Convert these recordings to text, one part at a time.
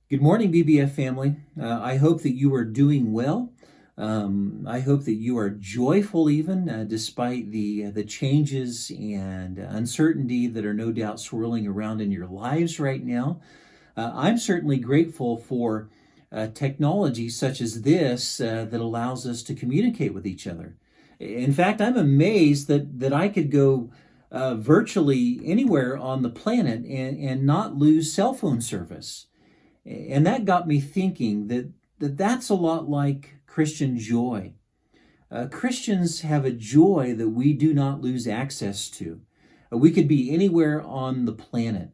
Good morning, BBF family. I hope that you are doing well. I hope that you are joyful, even despite the changes and uncertainty that are no doubt swirling around in your lives right now. I'm certainly grateful for technology such as this that allows us to communicate with each other. In fact, I'm amazed that I could go virtually anywhere on the planet and not lose cell phone service. And that got me thinking that's a lot like Christian joy. Christians have a joy that we do not lose access to. We could be anywhere on the planet.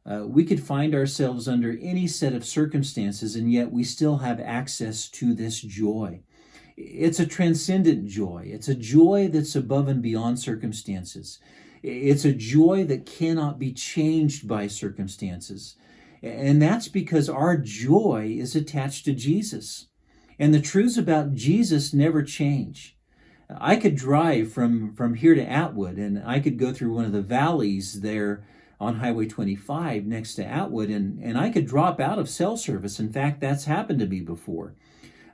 We could find ourselves under any set of circumstances, and yet we still have access to this joy. It's a transcendent joy. It's a joy that's above and beyond circumstances. It's a joy that cannot be changed by circumstances. And that's because our joy is attached to Jesus. And the truths about Jesus never change. I could drive from here to Atwood, and I could go through one of the valleys there on Highway 25 next to Atwood, and I could drop out of cell service. In fact, that's happened to me before.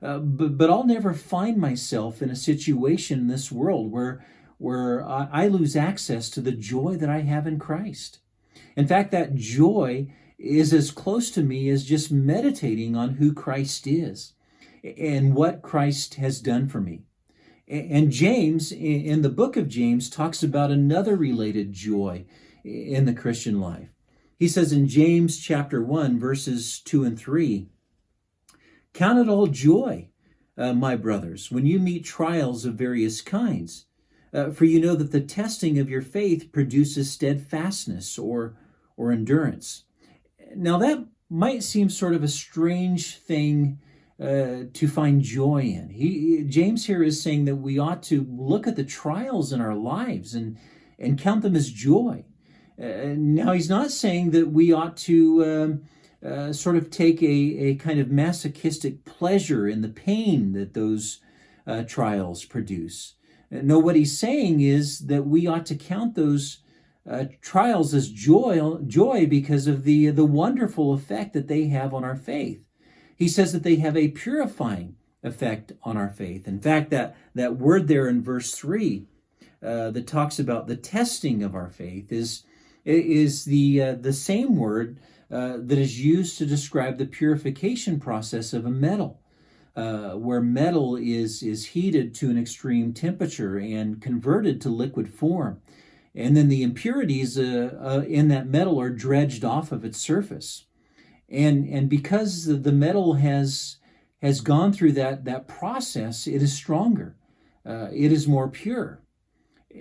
But I'll never find myself in a situation in this world where I lose access to the joy that I have in Christ. In fact, that joy is as close to me as just meditating on who Christ is and what Christ has done for me. And James, in the book of James, talks about another related joy in the Christian life. He says in James chapter 1, verses 2 and 3, "Count it all joy, my brothers, when you meet trials of various kinds, for you know that the testing of your faith produces steadfastness or endurance." Now, that might seem sort of a strange thing to find joy in. James here is saying that we ought to look at the trials in our lives and count them as joy. Now, he's not saying that we ought to sort of take a kind of masochistic pleasure in the pain that those trials produce. No, what he's saying is that we ought to count those trials as joy because of the wonderful effect that they have on our faith. He says that they have a purifying effect on our faith. In fact, that word there in verse 3 that talks about the testing of our faith is the same word that is used to describe the purification process of a metal, where metal is heated to an extreme temperature and converted to liquid form. And then the impurities in that metal are dredged off of its surface. And because the metal has gone through that process, it is stronger. It is more pure.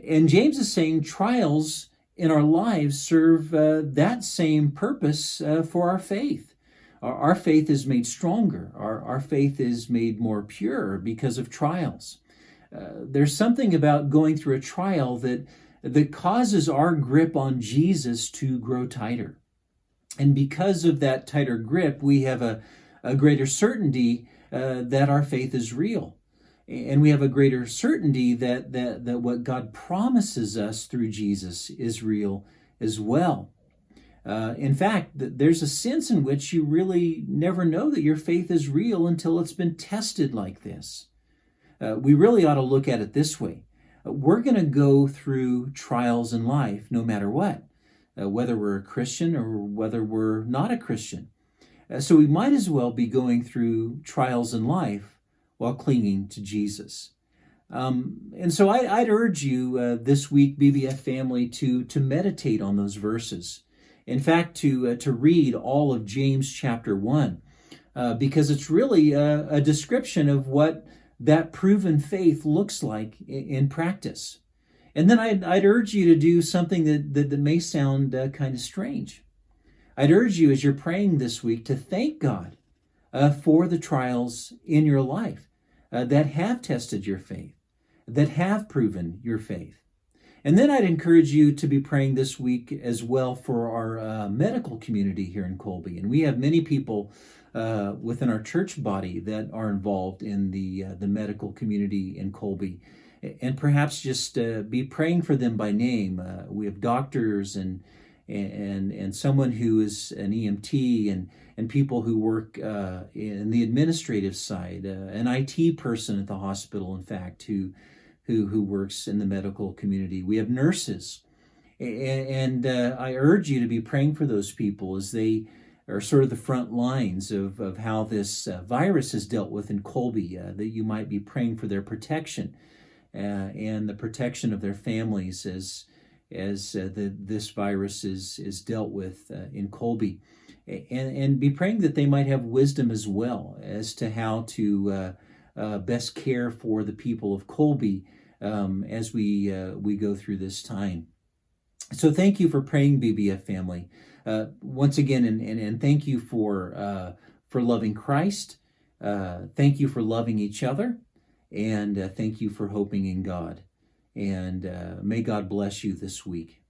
And James is saying trials in our lives serve that same purpose for our faith. Our faith is made stronger. Our faith is made more pure because of trials. There's something about going through a trial that causes our grip on Jesus to grow tighter. And because of that tighter grip, we have a greater certainty that our faith is real. And we have a greater certainty that what God promises us through Jesus is real as well. In fact, there's a sense in which you really never know that your faith is real until it's been tested like this. We really ought to look at it this way. We're going to go through trials in life no matter what, whether we're a Christian or whether we're not a Christian. So we might as well be going through trials in life while clinging to Jesus. And so I'd urge you this week, BBF family, to meditate on those verses. In fact, to read all of James chapter 1, because it's really a description of what that proven faith looks like in practice. And then I'd urge you to do something that may sound kind of strange. I'd urge you as you're praying this week to thank God for the trials in your life that have tested your faith, that have proven your faith. And then I'd encourage you to be praying this week as well for our medical community here in Colby. And we have many people within our church body that are involved in the medical community in Colby. And perhaps just be praying for them by name. We have doctors and and someone who is an EMT, and people who work in the administrative side, an IT person at the hospital, in fact, who works in the medical community. We have nurses, and I urge you to be praying for those people as they are sort of the front lines of how this virus is dealt with in Colby, that you might be praying for their protection and the protection of their families as this virus is dealt with in Colby. And be praying that they might have wisdom as well as to how to best care for the people of Colby as we go through this time. So thank you for praying, BBF family. Once again, and thank you for loving Christ. Thank you for loving each other, and thank you for hoping in God. And may God bless you this week.